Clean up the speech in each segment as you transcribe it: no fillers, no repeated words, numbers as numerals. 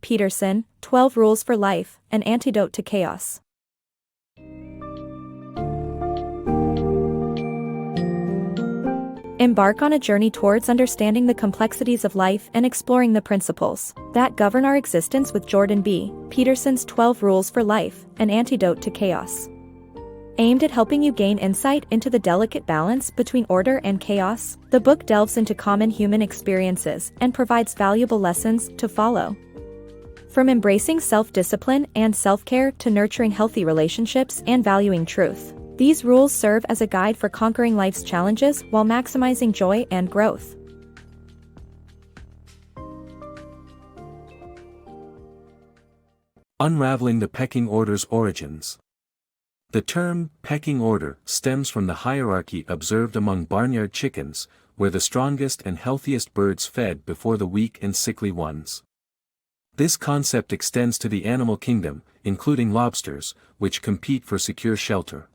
Peterson, 12 Rules for Life, An Antidote to Chaos. Embark on a journey towards understanding the complexities of life and exploring the principles that govern our existence with Jordan B. Peterson's 12 Rules for Life, An Antidote to Chaos. Aimed at helping you gain insight into the delicate balance between order and chaos, the book delves into common human experiences and provides valuable lessons to follow. From embracing self-discipline and self-care to nurturing healthy relationships and valuing truth, these rules serve as a guide for conquering life's challenges while maximizing joy and growth. Unraveling the pecking order's origins. The term pecking order stems from the hierarchy observed among barnyard chickens, where the strongest and healthiest birds fed before the weak and sickly ones. This concept extends to the animal kingdom, including lobsters, which compete for secure shelter.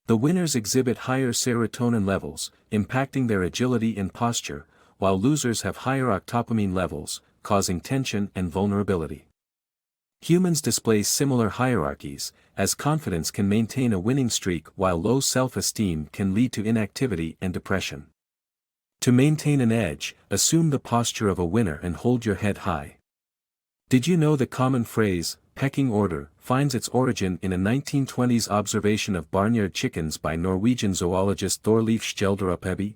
The winners exhibit higher serotonin levels, impacting their agility and posture, while losers have higher octopamine levels, causing tension and vulnerability. Humans display similar hierarchies, as confidence can maintain a winning streak while low self-esteem can lead to inactivity and depression. To maintain an edge, assume the posture of a winner and hold your head high. Did you know the common phrase, pecking order, finds its origin in a 1920s observation of barnyard chickens by Norwegian zoologist Thorleif Skjelderup?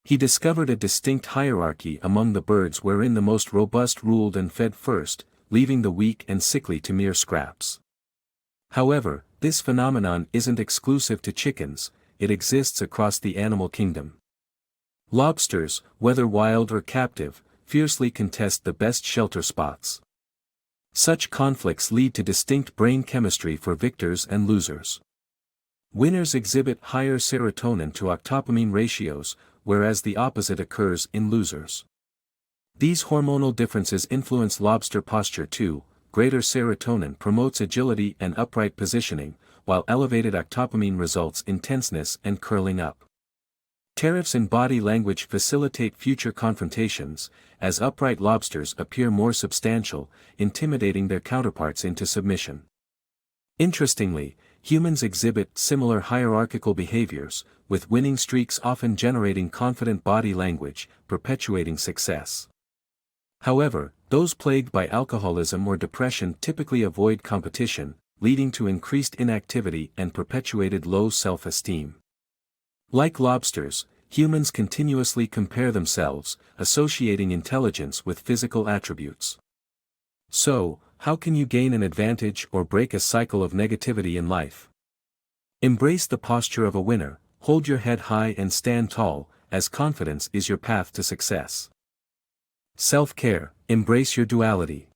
He discovered a distinct hierarchy among the birds wherein the most robust ruled and fed first, leaving the weak and sickly to mere scraps. However, this phenomenon isn't exclusive to chickens, it exists across the animal kingdom. Lobsters, whether wild or captive, fiercely contest the best shelter spots. Such conflicts lead to distinct brain chemistry for victors and losers. Winners exhibit higher serotonin to octopamine ratios, whereas the opposite occurs in losers. These hormonal differences influence lobster posture too. Greater serotonin promotes agility and upright positioning, while elevated octopamine results in tenseness and curling up. Tariffs in body language facilitate future confrontations, as upright lobsters appear more substantial, intimidating their counterparts into submission. Interestingly, humans exhibit similar hierarchical behaviors, with winning streaks often generating confident body language, perpetuating success. However, those plagued by alcoholism or depression typically avoid competition, leading to increased inactivity and perpetuated low self-esteem. Like lobsters, humans continuously compare themselves, associating intelligence with physical attributes. So, how can you gain an advantage or break a cycle of negativity in life? Embrace the posture of a winner, hold your head high and stand tall, as confidence is your path to success. Self-care, embrace your duality.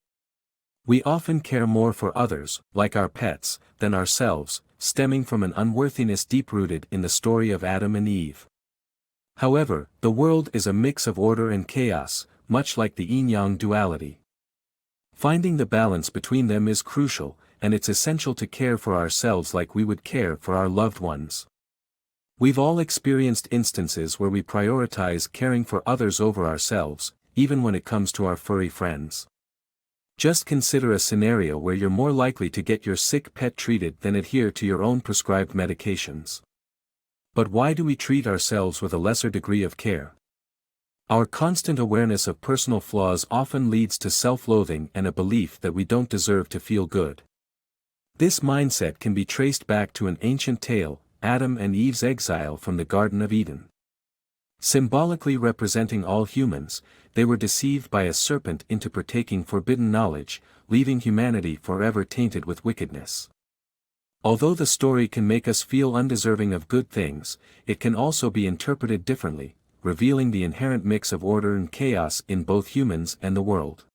We often care more for others, like our pets, than ourselves, stemming from an unworthiness deep-rooted in the story of Adam and Eve. However, the world is a mix of order and chaos, much like the yin-yang duality. Finding the balance between them is crucial, and it's essential to care for ourselves like we would care for our loved ones. We've all experienced instances where we prioritize caring for others over ourselves, even when it comes to our furry friends. Just consider a scenario where you're more likely to get your sick pet treated than adhere to your own prescribed medications. But why do we treat ourselves with a lesser degree of care? Our constant awareness of personal flaws often leads to self-loathing and a belief that we don't deserve to feel good. This mindset can be traced back to an ancient tale, Adam and Eve's exile from the Garden of Eden. Symbolically representing all humans, they were deceived by a serpent into partaking forbidden knowledge, leaving humanity forever tainted with wickedness. Although the story can make us feel undeserving of good things, it can also be interpreted differently, revealing the inherent mix of order and chaos in both humans and the world.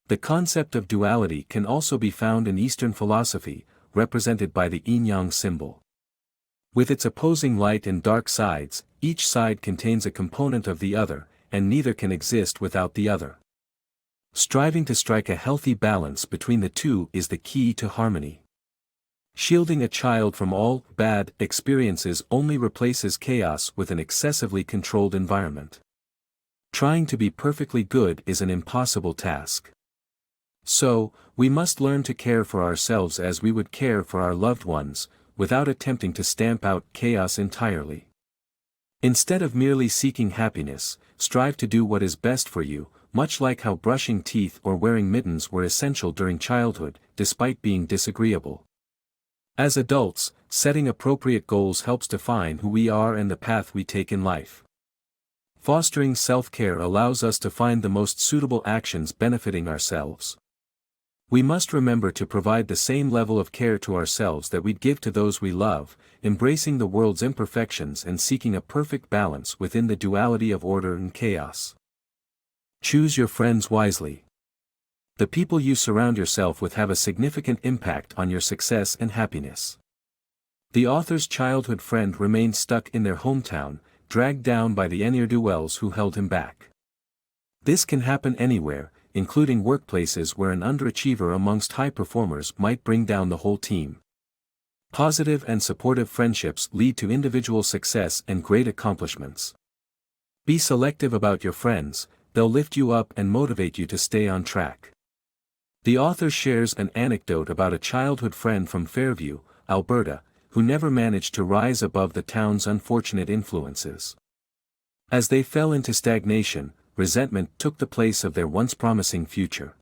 The concept of duality can also be found in Eastern philosophy, represented by the yin-yang symbol. With its opposing light and dark sides, each side contains a component of the other, and neither can exist without the other. Striving to strike a healthy balance between the two is the key to harmony. Shielding a child from all bad experiences only replaces chaos with an excessively controlled environment. Trying to be perfectly good is an impossible task. So, we must learn to care for ourselves as we would care for our loved ones, without attempting to stamp out chaos entirely. Instead of merely seeking happiness, strive to do what is best for you, much like how brushing teeth or wearing mittens were essential during childhood, despite being disagreeable. As adults, setting appropriate goals helps define who we are and the path we take in life. Fostering self-care allows us to find the most suitable actions benefiting ourselves. We must remember to provide the same level of care to ourselves that we'd give to those we love, embracing the world's imperfections and seeking a perfect balance within the duality of order and chaos. Choose your friends wisely. The people you surround yourself with have a significant impact on your success and happiness. The author's childhood friend remained stuck in their hometown, dragged down by the ne'er-do-wells who held him back. This can happen anywhere, including workplaces where an underachiever amongst high performers might bring down the whole team. Positive and supportive friendships lead to individual success and great accomplishments. Be selective about your friends, they'll lift you up and motivate you to stay on track. The author shares an anecdote about a childhood friend from Fairview, Alberta, who never managed to rise above the town's unfortunate influences. As they fell into stagnation, resentment took the place of their once promising future.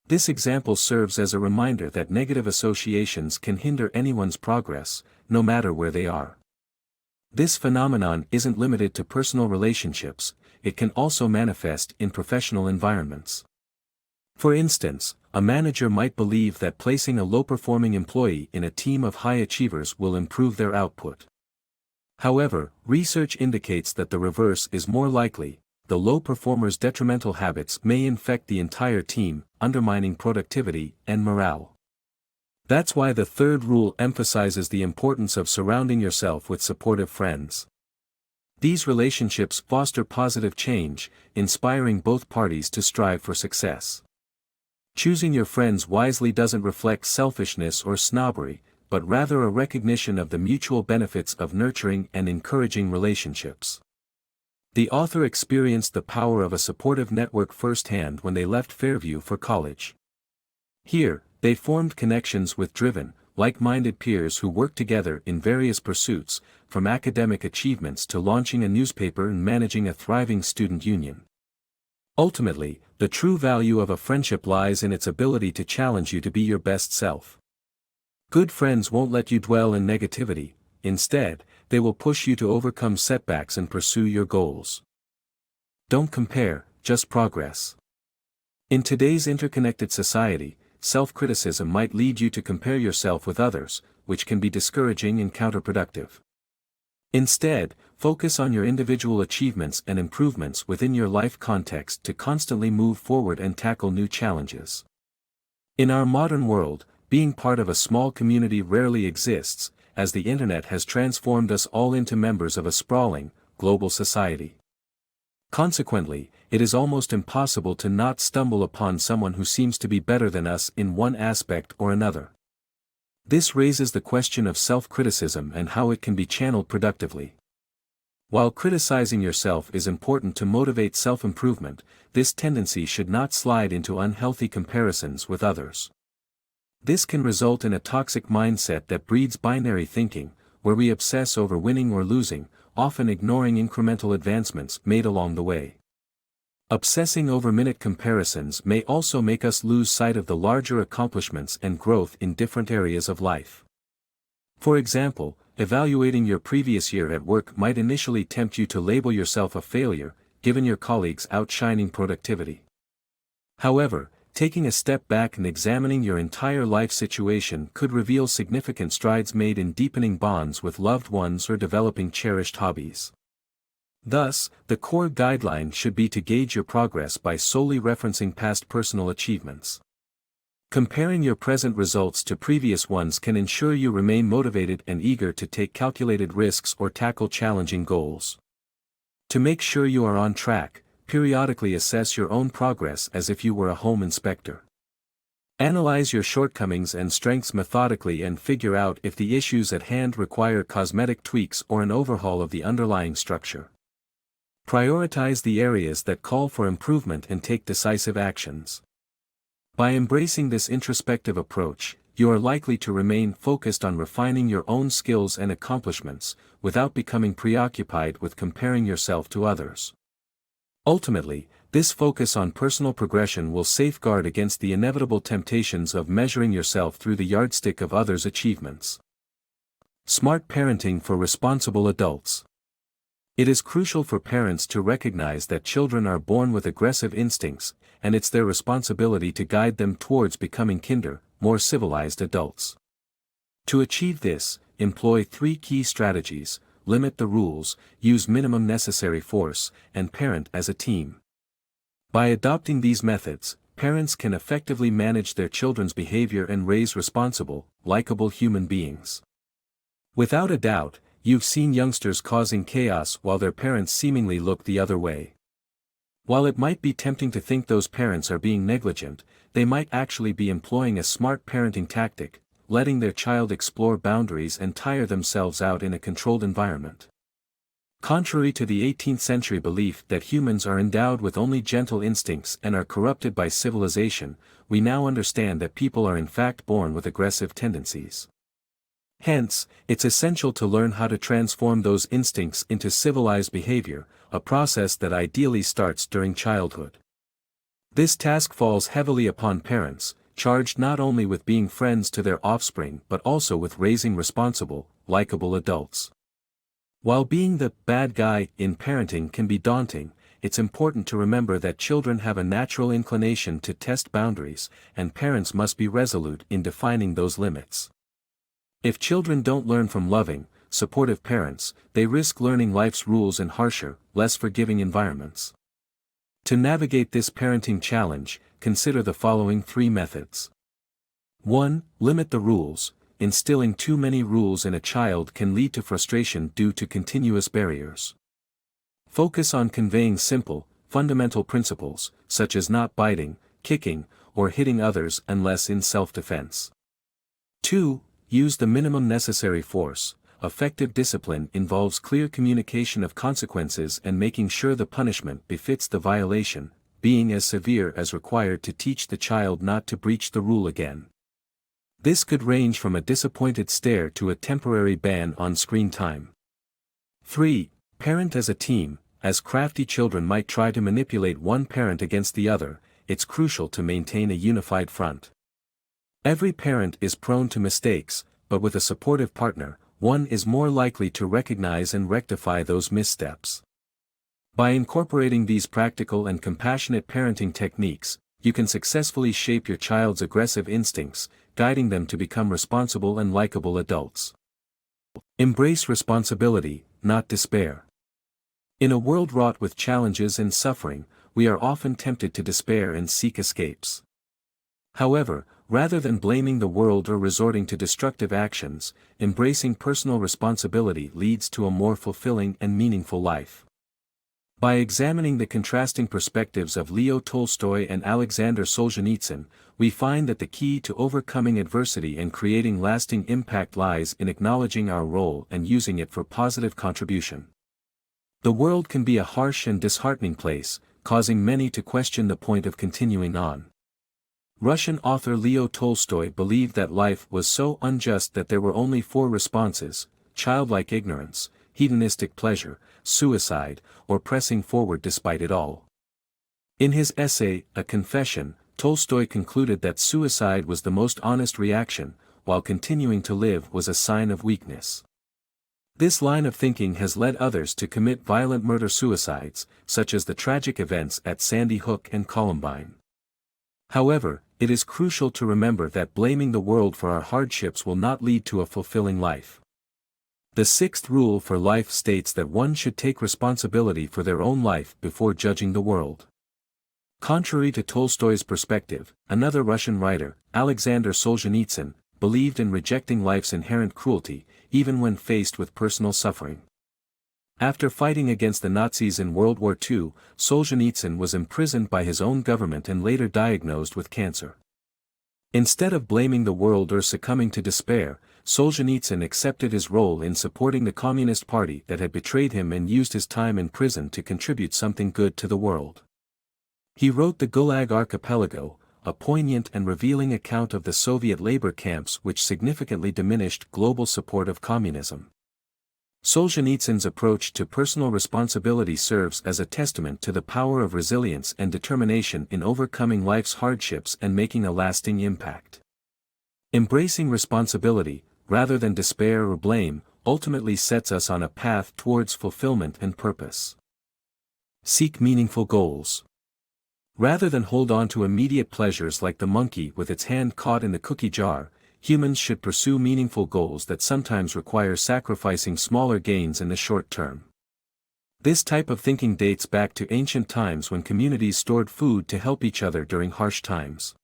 This example serves as a reminder that negative associations can hinder anyone's progress, no matter where they are. This phenomenon isn't limited to personal relationships, it can also manifest in professional environments. For instance, a manager might believe that placing a low-performing employee in a team of high achievers will improve their output. However, research indicates that the reverse is more likely. The low performer's detrimental habits may infect the entire team, undermining productivity and morale. That's why the third rule emphasizes the importance of surrounding yourself with supportive friends. These relationships foster positive change, inspiring both parties to strive for success. Choosing your friends wisely doesn't reflect selfishness or snobbery, but rather a recognition of the mutual benefits of nurturing and encouraging relationships. The author experienced the power of a supportive network firsthand when they left Fairview for college. Here, they formed connections with driven, like-minded peers who worked together in various pursuits, from academic achievements to launching a newspaper and managing a thriving student union. Ultimately, the true value of a friendship lies in its ability to challenge you to be your best self. Good friends won't let you dwell in negativity, instead, they will push you to overcome setbacks and pursue your goals. Don't compare, just progress. In today's interconnected society, self-criticism might lead you to compare yourself with others, which can be discouraging and counterproductive. Instead, focus on your individual achievements and improvements within your life context to constantly move forward and tackle new challenges. In our modern world, being part of a small community rarely exists, as the internet has transformed us all into members of a sprawling, global society. Consequently, it is almost impossible to not stumble upon someone who seems to be better than us in one aspect or another. This raises the question of self-criticism and how it can be channeled productively. While criticizing yourself is important to motivate self-improvement, this tendency should not slide into unhealthy comparisons with others. This can result in a toxic mindset that breeds binary thinking, where we obsess over winning or losing, often ignoring incremental advancements made along the way. Obsessing over minute comparisons may also make us lose sight of the larger accomplishments and growth in different areas of life. For example, evaluating your previous year at work might initially tempt you to label yourself a failure, given your colleagues' outshining productivity. However, taking a step back and examining your entire life situation could reveal significant strides made in deepening bonds with loved ones or developing cherished hobbies. Thus, the core guideline should be to gauge your progress by solely referencing past personal achievements. Comparing your present results to previous ones can ensure you remain motivated and eager to take calculated risks or tackle challenging goals. To make sure you are on track, periodically assess your own progress as if you were a home inspector. Analyze your shortcomings and strengths methodically and figure out if the issues at hand require cosmetic tweaks or an overhaul of the underlying structure. Prioritize the areas that call for improvement and take decisive actions. By embracing this introspective approach, you are likely to remain focused on refining your own skills and accomplishments, without becoming preoccupied with comparing yourself to others. Ultimately, this focus on personal progression will safeguard against the inevitable temptations of measuring yourself through the yardstick of others' achievements. Smart parenting for responsible adults. It is crucial for parents to recognize that children are born with aggressive instincts, and it's their responsibility to guide them towards becoming kinder, more civilized adults. To achieve this, employ 3 key strategies: limit the rules, use minimum necessary force, and parent as a team. By adopting these methods, parents can effectively manage their children's behavior and raise responsible, likable human beings. Without a doubt, you've seen youngsters causing chaos while their parents seemingly look the other way. While it might be tempting to think those parents are being negligent, they might actually be employing a smart parenting tactic, letting their child explore boundaries and tire themselves out in a controlled environment. Contrary to the 18th century belief that humans are endowed with only gentle instincts and are corrupted by civilization, we now understand that people are in fact born with aggressive tendencies. Hence, it's essential to learn how to transform those instincts into civilized behavior, a process that ideally starts during childhood. This task falls heavily upon parents, charged not only with being friends to their offspring but also with raising responsible, likable adults. While being the bad guy in parenting can be daunting, it's important to remember that children have a natural inclination to test boundaries, and parents must be resolute in defining those limits. If children don't learn from loving, supportive parents, they risk learning life's rules in harsher, less forgiving environments. To navigate this parenting challenge, consider the following 3 methods. 1. Limit the rules. Instilling too many rules in a child can lead to frustration due to continuous barriers. Focus on conveying simple, fundamental principles, such as not biting, kicking, or hitting others unless in self-defense. 2. Use the minimum necessary force. Effective discipline involves clear communication of consequences and making sure the punishment befits the violation, being as severe as required to teach the child not to breach the rule again. This could range from a disappointed stare to a temporary ban on screen time. 3. Parent as a team. As crafty children might try to manipulate one parent against the other, it's crucial to maintain a unified front. Every parent is prone to mistakes, but with a supportive partner, one is more likely to recognize and rectify those missteps. By incorporating these practical and compassionate parenting techniques, you can successfully shape your child's aggressive instincts, guiding them to become responsible and likable adults. Embrace responsibility, not despair. In a world wrought with challenges and suffering, we are often tempted to despair and seek escapes. However, rather than blaming the world or resorting to destructive actions, embracing personal responsibility leads to a more fulfilling and meaningful life. By examining the contrasting perspectives of Leo Tolstoy and Alexander Solzhenitsyn, we find that the key to overcoming adversity and creating lasting impact lies in acknowledging our role and using it for positive contribution. The world can be a harsh and disheartening place, causing many to question the point of continuing on. Russian author Leo Tolstoy believed that life was so unjust that there were only 4 responses: childlike ignorance, hedonistic pleasure, suicide, or pressing forward despite it all. In his essay, A Confession, Tolstoy concluded that suicide was the most honest reaction, while continuing to live was a sign of weakness. This line of thinking has led others to commit violent murder-suicides, such as the tragic events at Sandy Hook and Columbine. However, it is crucial to remember that blaming the world for our hardships will not lead to a fulfilling life. The 6th rule for life states that one should take responsibility for their own life before judging the world. Contrary to Tolstoy's perspective, another Russian writer, Alexander Solzhenitsyn, believed in rejecting life's inherent cruelty, even when faced with personal suffering. After fighting against the Nazis in World War II, Solzhenitsyn was imprisoned by his own government and later diagnosed with cancer. Instead of blaming the world or succumbing to despair, Solzhenitsyn accepted his role in supporting the Communist Party that had betrayed him and used his time in prison to contribute something good to the world. He wrote the Gulag Archipelago, a poignant and revealing account of the Soviet labor camps which significantly diminished global support of communism. Solzhenitsyn's approach to personal responsibility serves as a testament to the power of resilience and determination in overcoming life's hardships and making a lasting impact. Embracing responsibility, rather than despair or blame, ultimately sets us on a path towards fulfillment and purpose. Seek meaningful goals. Rather than hold on to immediate pleasures like the monkey with its hand caught in the cookie jar, humans should pursue meaningful goals that sometimes require sacrificing smaller gains in the short term. This type of thinking dates back to ancient times when communities stored food to help each other during harsh times.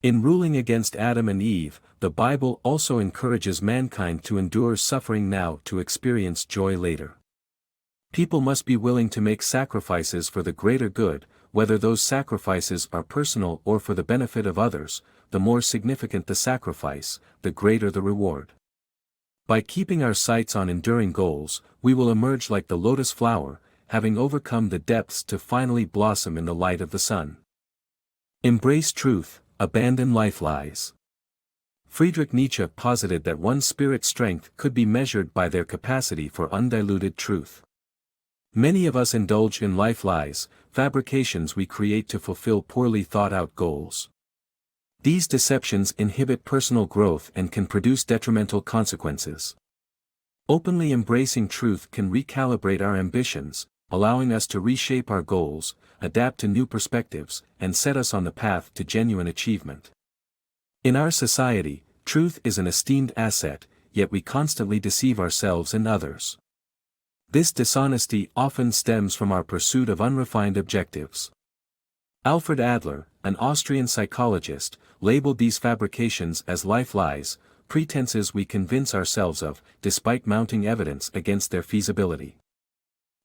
In ruling against Adam and Eve, the Bible also encourages mankind to endure suffering now to experience joy later. People must be willing to make sacrifices for the greater good, whether those sacrifices are personal or for the benefit of others. The more significant the sacrifice, the greater the reward. By keeping our sights on enduring goals, we will emerge like the lotus flower, having overcome the depths to finally blossom in the light of the sun. Embrace truth, abandon life lies. Friedrich Nietzsche posited that one's spirit's strength could be measured by their capacity for undiluted truth. Many of us indulge in life lies, fabrications we create to fulfill poorly thought-out goals. These deceptions inhibit personal growth and can produce detrimental consequences. Openly embracing truth can recalibrate our ambitions, allowing us to reshape our goals, adapt to new perspectives, and set us on the path to genuine achievement. In our society, truth is an esteemed asset, yet we constantly deceive ourselves and others. This dishonesty often stems from our pursuit of unrefined objectives. Alfred Adler, an Austrian psychologist, labeled these fabrications as life lies, pretenses we convince ourselves of, despite mounting evidence against their feasibility.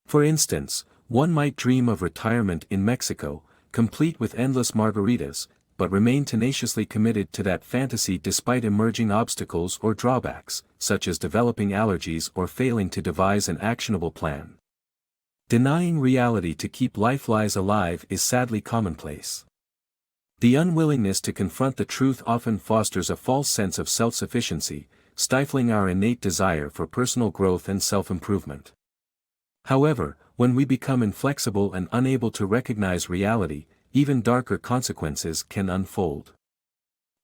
For instance, one might dream of retirement in Mexico, complete with endless margaritas, but remain tenaciously committed to that fantasy despite emerging obstacles or drawbacks, such as developing allergies or failing to devise an actionable plan. Denying reality to keep life lies alive is sadly commonplace. The unwillingness to confront the truth often fosters a false sense of self-sufficiency, stifling our innate desire for personal growth and self-improvement. However, when we become inflexible and unable to recognize reality, even darker consequences can unfold.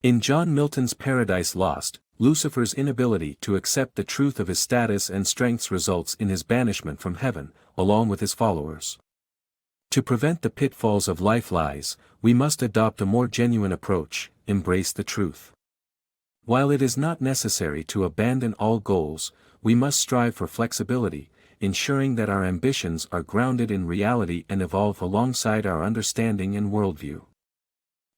In John Milton's Paradise Lost, Lucifer's inability to accept the truth of his status and strengths results in his banishment from heaven, along with his followers. To prevent the pitfalls of life lies, we must adopt a more genuine approach, embrace the truth. While it is not necessary to abandon all goals, we must strive for flexibility, ensuring that our ambitions are grounded in reality and evolve alongside our understanding and worldview.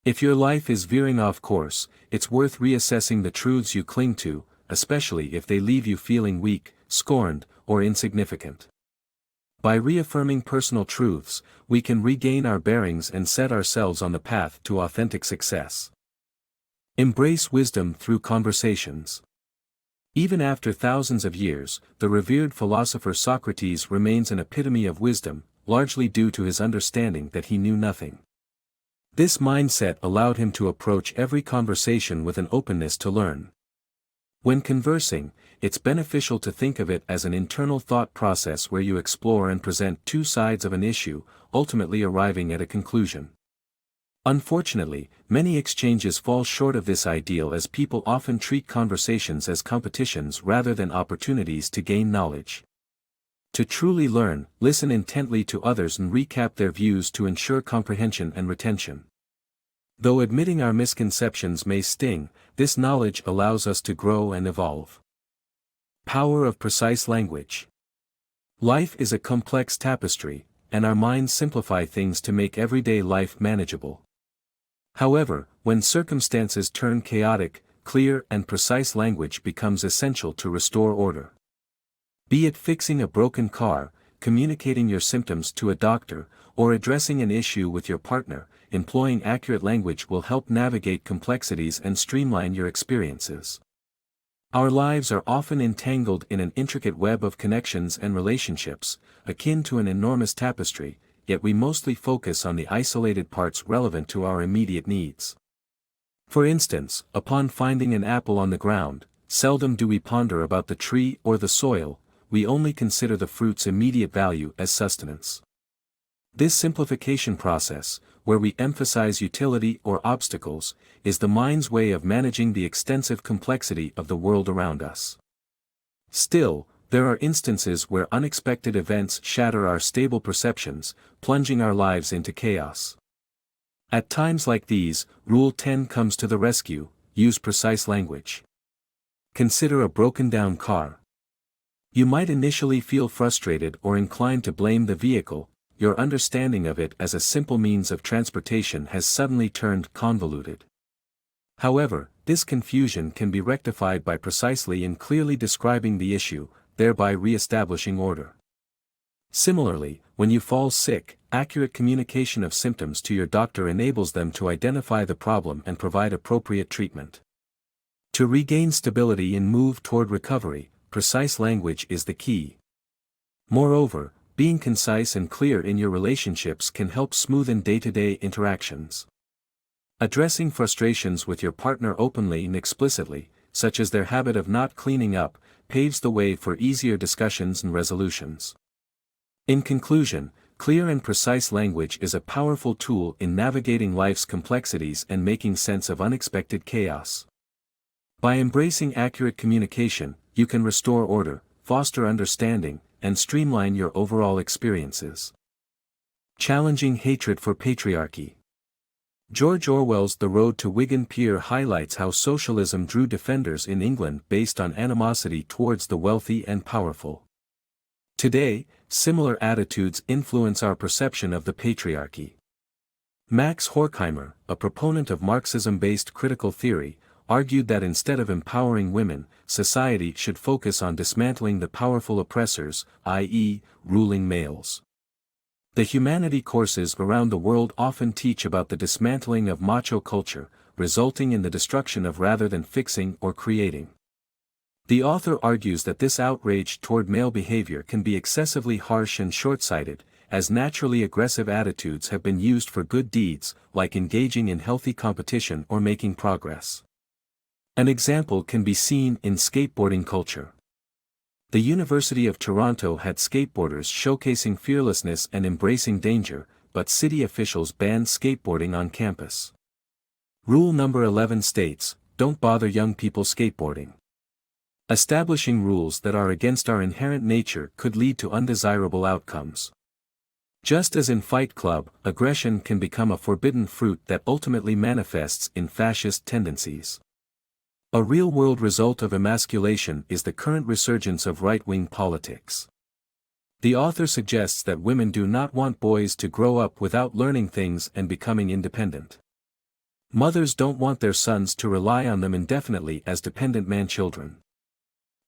If your life is veering off course, it's worth reassessing the truths you cling to, especially if they leave you feeling weak, scorned, or insignificant. By reaffirming personal truths, we can regain our bearings and set ourselves on the path to authentic success. Embrace wisdom through conversations. Even after thousands of years, the revered philosopher Socrates remains an epitome of wisdom, largely due to his understanding that he knew nothing. This mindset allowed him to approach every conversation with an openness to learn. When conversing, it's beneficial to think of it as an internal thought process where you explore and present two sides of an issue, ultimately arriving at a conclusion. Unfortunately, many exchanges fall short of this ideal as people often treat conversations as competitions rather than opportunities to gain knowledge. To truly learn, listen intently to others and recap their views to ensure comprehension and retention. Though admitting our misconceptions may sting, this knowledge allows us to grow and evolve. Power of precise language. Life is a complex tapestry, and our minds simplify things to make everyday life manageable. However, when circumstances turn chaotic, clear and precise language becomes essential to restore order. Be it fixing a broken car, communicating your symptoms to a doctor, or addressing an issue with your partner, employing accurate language will help navigate complexities and streamline your experiences. Our lives are often entangled in an intricate web of connections and relationships, akin to an enormous tapestry, yet we mostly focus on the isolated parts relevant to our immediate needs. For instance, upon finding an apple on the ground, seldom do we ponder about the tree or the soil, we only consider the fruit's immediate value as sustenance. This simplification process, where we emphasize utility or obstacles, is the mind's way of managing the extensive complexity of the world around us. Still, there are instances where unexpected events shatter our stable perceptions, plunging our lives into chaos. At times like these, Rule 10 comes to the rescue: use precise language. Consider a broken-down car. You might initially feel frustrated or inclined to blame the vehicle. Your understanding of it as a simple means of transportation has suddenly turned convoluted. However, this confusion can be rectified by precisely and clearly describing the issue, thereby re-establishing order. Similarly, when you fall sick, accurate communication of symptoms to your doctor enables them to identify the problem and provide appropriate treatment. To regain stability and move toward recovery, precise language is the key. Moreover, being concise and clear in your relationships can help smoothen day-to-day interactions. Addressing frustrations with your partner openly and explicitly, such as their habit of not cleaning up, paves the way for easier discussions and resolutions. In conclusion, clear and precise language is a powerful tool in navigating life's complexities and making sense of unexpected chaos. By embracing accurate communication, you can restore order, foster understanding, and streamline your overall experiences. Challenging hatred for patriarchy. George Orwell's The Road to Wigan Pier highlights how socialism drew defenders in England based on animosity towards the wealthy and powerful. Today, similar attitudes influence our perception of the patriarchy. Max Horkheimer, a proponent of Marxism-based critical theory, argued that instead of empowering women, society should focus on dismantling the powerful oppressors, i.e., ruling males. The humanity courses around the world often teach about the dismantling of macho culture, resulting in the destruction of rather than fixing or creating. The author argues that this outrage toward male behavior can be excessively harsh and short-sighted, as naturally aggressive attitudes have been used for good deeds, like engaging in healthy competition or making progress. An example can be seen in skateboarding culture. The University of Toronto had skateboarders showcasing fearlessness and embracing danger, but city officials banned skateboarding on campus. Rule number 11 states, "Don't bother young people skateboarding." Establishing rules that are against our inherent nature could lead to undesirable outcomes. Just as in Fight Club, aggression can become a forbidden fruit that ultimately manifests in fascist tendencies. A real-world result of emasculation is the current resurgence of right-wing politics. The author suggests that women do not want boys to grow up without learning things and becoming independent. Mothers don't want their sons to rely on them indefinitely as dependent man-children.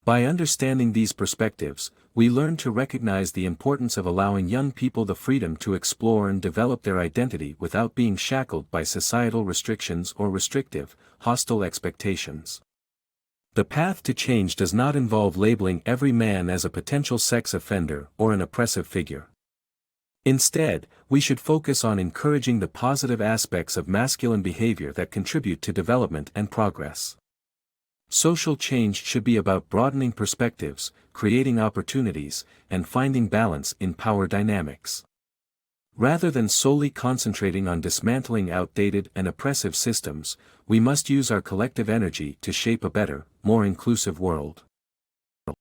By understanding these perspectives, we learn to recognize the importance of allowing young people the freedom to explore and develop their identity without being shackled by societal restrictions or restrictive, hostile expectations. The path to change does not involve labeling every man as a potential sex offender or an oppressive figure. Instead, we should focus on encouraging the positive aspects of masculine behavior that contribute to development and progress. Social change should be about broadening perspectives, creating opportunities, and finding balance in power dynamics. Rather than solely concentrating on dismantling outdated and oppressive systems, we must use our collective energy to shape a better, more inclusive world.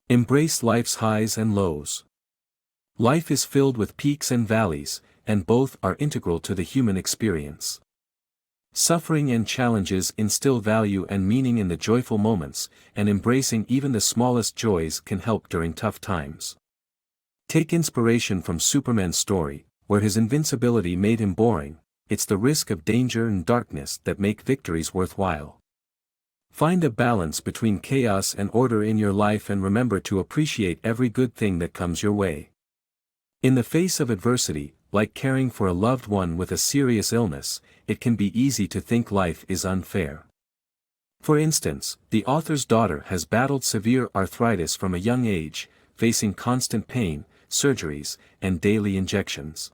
Embrace life's highs and lows. Life is filled with peaks and valleys, and both are integral to the human experience. Suffering and challenges instill value and meaning in the joyful moments, and embracing even the smallest joys can help during tough times. Take inspiration from Superman's story, where his invincibility made him boring. It's the risk of danger and darkness that make victories worthwhile. Find a balance between chaos and order in your life and remember to appreciate every good thing that comes your way. In the face of adversity, like caring for a loved one with a serious illness, it can be easy to think life is unfair. For instance, the author's daughter has battled severe arthritis from a young age, facing constant pain, surgeries, and daily injections.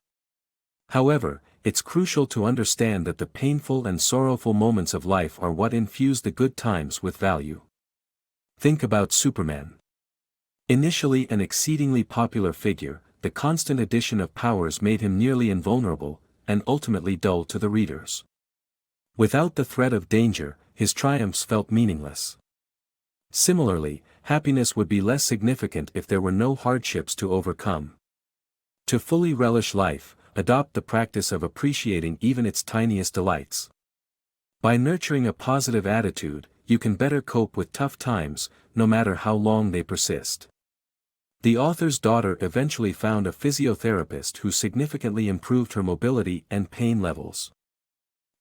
However, it's crucial to understand that the painful and sorrowful moments of life are what infuse the good times with value. Think about Superman. Initially an exceedingly popular figure, the constant addition of powers made him nearly invulnerable, and ultimately dull to the readers. Without the threat of danger, his triumphs felt meaningless. Similarly, happiness would be less significant if there were no hardships to overcome. To fully relish life, adopt the practice of appreciating even its tiniest delights. By nurturing a positive attitude, you can better cope with tough times, no matter how long they persist. The author's daughter eventually found a physiotherapist who significantly improved her mobility and pain levels.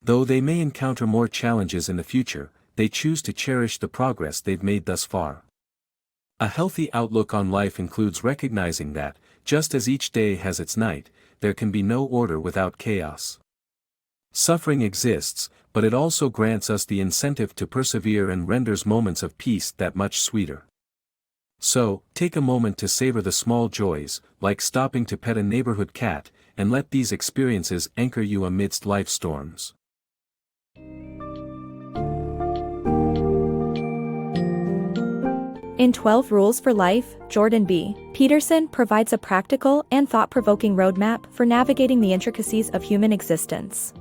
Though they may encounter more challenges in the future, they choose to cherish the progress they've made thus far. A healthy outlook on life includes recognizing that, just as each day has its night, there can be no order without chaos. Suffering exists, but it also grants us the incentive to persevere and renders moments of peace that much sweeter. So, take a moment to savor the small joys, like stopping to pet a neighborhood cat, and let these experiences anchor you amidst life's storms. In 12 Rules for Life, Jordan B. Peterson provides a practical and thought-provoking roadmap for navigating the intricacies of human existence.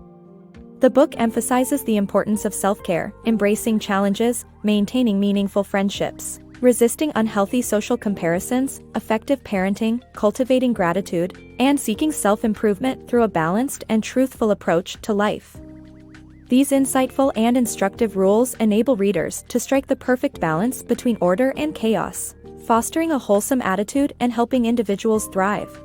The book emphasizes the importance of self-care, embracing challenges, maintaining meaningful friendships, resisting unhealthy social comparisons, effective parenting, cultivating gratitude, and seeking self-improvement through a balanced and truthful approach to life. These insightful and instructive rules enable readers to strike the perfect balance between order and chaos, fostering a wholesome attitude and helping individuals thrive.